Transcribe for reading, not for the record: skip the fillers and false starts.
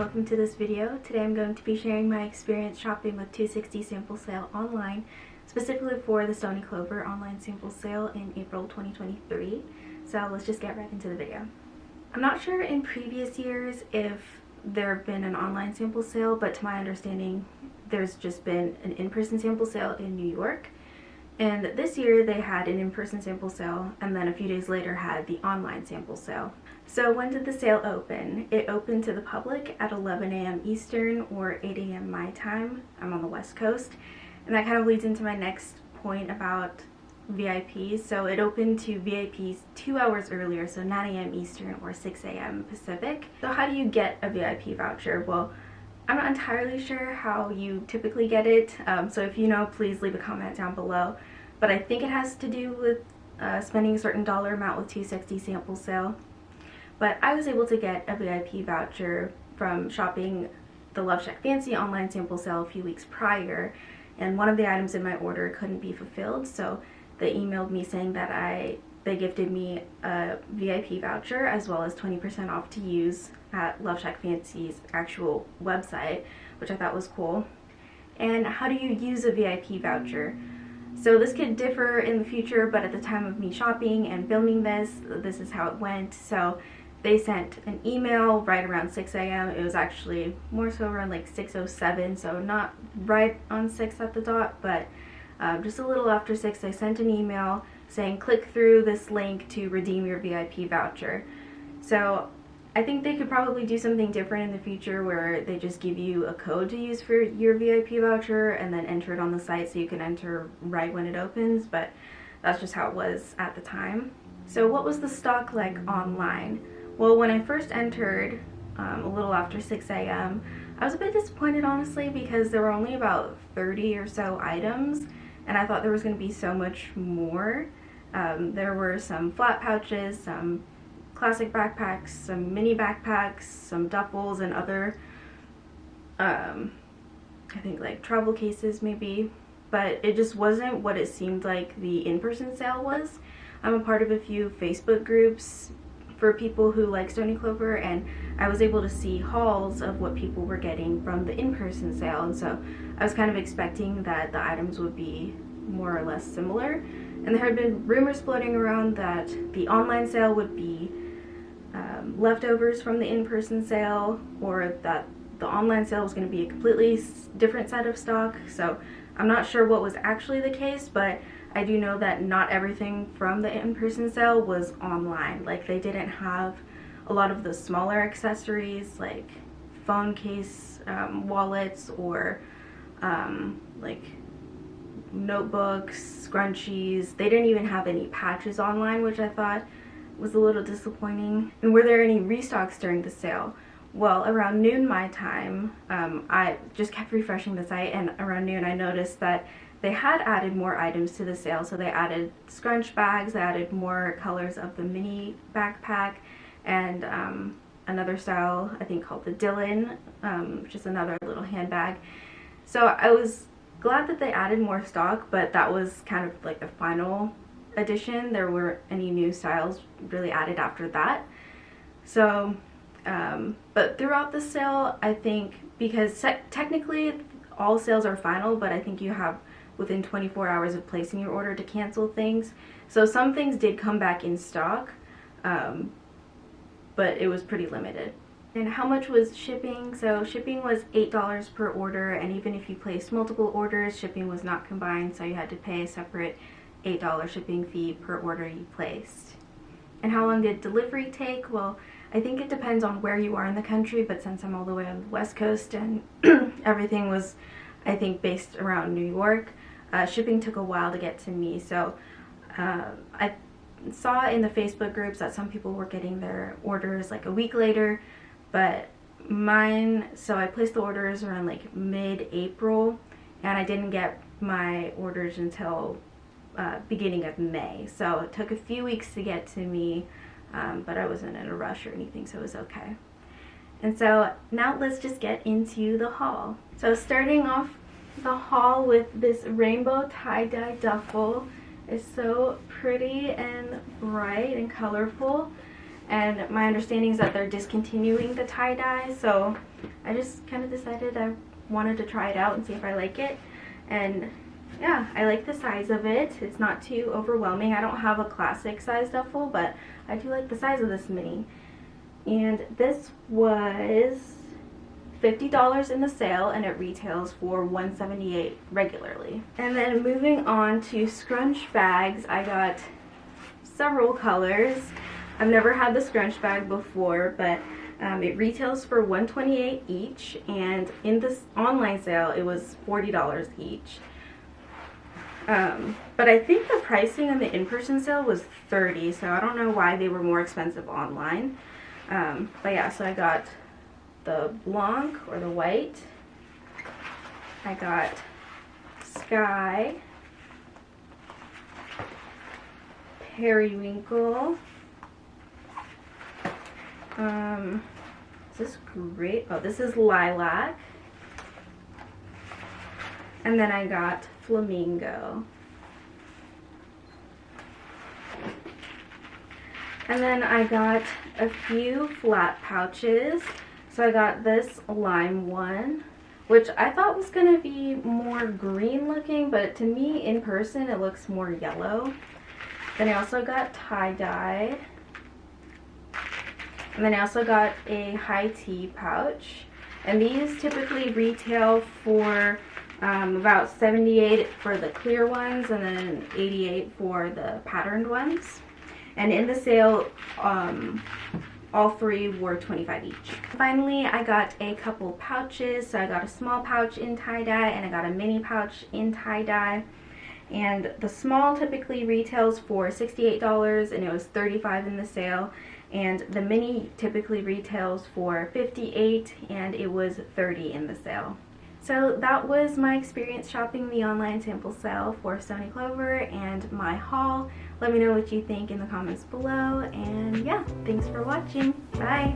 welcome to this video. Today I'm going to be sharing my experience shopping with 260 sample sale online, specifically for the Stoney Clover online sample sale in April 2023. So let's just get right into the video. I'm not sure in previous years if there have been an online sample sale, but to my understanding there's just been an in-person sample sale in New York. And this year they had an in-person sample sale and then a few days later had the online sample sale. So when did the sale open? It opened to the public at 11 a.m. Eastern or 8 a.m. my time. I'm on the West Coast. And that kind of leads into my next point about VIPs. So it opened to VIPs 2 hours earlier, so 9 a.m. Eastern or 6 a.m. Pacific. So how do you get a VIP voucher? Well, I'm not entirely sure how you typically get it, so if you know, please leave a comment down below. But I think it has to do with spending a certain dollar amount with 260 sample sale. But I was able to get a VIP voucher from shopping the Love Shack Fancy online sample sale a few weeks prior, and one of the items in my order couldn't be fulfilled, so they emailed me saying that they gifted me a VIP voucher as well as 20% off to use at Love Shack Fancy's actual website, which I thought was cool. And how do you use a VIP voucher? So this could differ in the future, but at the time of me shopping and filming this is how it went. So they sent an email right around 6 a.m. It was actually more so around like 6:07, so not right on 6 at the dot, but just a little after 6, they sent an email saying click through this link to redeem your VIP voucher. So I think they could probably do something different in the future where they just give you a code to use for your VIP voucher and then enter it on the site so you can enter right when it opens, but that's just how it was at the time. So what was the stock like online? Well, when I first entered a little after 6 a.m., I was a bit disappointed honestly because there were only about 30 or so items and I thought there was going to be so much more. There were some flat pouches, some classic backpacks, some mini backpacks, some duffels, and other I think like travel cases maybe, but it just wasn't what it seemed like the in-person sale was. I'm a part of a few Facebook groups for people who like Stoney Clover, and I was able to see hauls of what people were getting from the in-person sale, and so I was kind of expecting that the items would be more or less similar. And there had been rumors floating around that the online sale would be leftovers from the in-person sale, or that the online sale was going to be a completely different set of stock. So I'm not sure what was actually the case, but I do know that not everything from the in-person sale was online. Like they didn't have a lot of the smaller accessories like phone case, wallets, or like notebooks, scrunchies. They didn't even have any patches online, which I thought was a little disappointing. And were there any restocks during the sale? Well, around noon my time, I just kept refreshing the site, and around noon I noticed that they had added more items to the sale. So they added scrunch bags, they added more colors of the mini backpack, and another style I think called the Dylan, which is another little handbag. So I was glad that they added more stock, but that was kind of like the final edition. There weren't any new styles really added after that. So but throughout the sale, I think, because technically all sales are final, but I think you have within 24 hours of placing your order to cancel things. So some things did come back in stock, but it was pretty limited. And how much was shipping? So shipping was $8 per order, and even if you placed multiple orders, shipping was not combined, so you had to pay a separate $8 shipping fee per order you placed. And how long did delivery take? Well, I think it depends on where you are in the country, but since I'm all the way on the West Coast and everything was, I think, based around New York, shipping took a while to get to me. So I saw in the Facebook groups that some people were getting their orders like a week later, but mine, so I placed the orders around like mid-April, and I didn't get my orders until beginning of May. So it took a few weeks to get to me, but I wasn't in a rush or anything, so it was okay. And so now let's just get into the haul. So starting off the haul with this rainbow tie-dye duffel. It's so pretty and bright and colorful. and my understanding is that they're discontinuing the tie-dye, so I just kind of decided I wanted to try it out and see if I like it. And yeah, I like the size of it. It's not too overwhelming. I don't have a classic size duffel, but I do like the size of this mini. And this was $50 in the sale, and it retails for $178 regularly. And then moving on to scrunch bags, I got several colors. I've never had the scrunch bag before, but it retails for $128 each, and in this online sale it was $40 each. But I think the pricing on the in-person sale was $30, so I don't know why they were more expensive online. But yeah, so I got the Blanc, or the white. I got Sky, Periwinkle, is this great? Oh, this is Lilac. And then I got Flamingo. And then I got a few flat pouches. So I got this lime one, which I thought was going to be more green looking, but to me in person it looks more yellow. Then I also got tie-dye. And then I also got a high tea pouch. And these typically retail for about $78 for the clear ones, and then $88 for the patterned ones. And in the sale, all three were $25 each. Finally, I got a couple pouches. So I got a small pouch in tie-dye, and I got a mini pouch in tie-dye. And the small typically retails for $68, and it was $35 in the sale. And the mini typically retails for $58, and it was $30 in the sale. So that was my experience shopping the online sample sale for Stoney Clover and my haul. Let me know what you think in the comments below, and yeah, thanks for watching. Bye!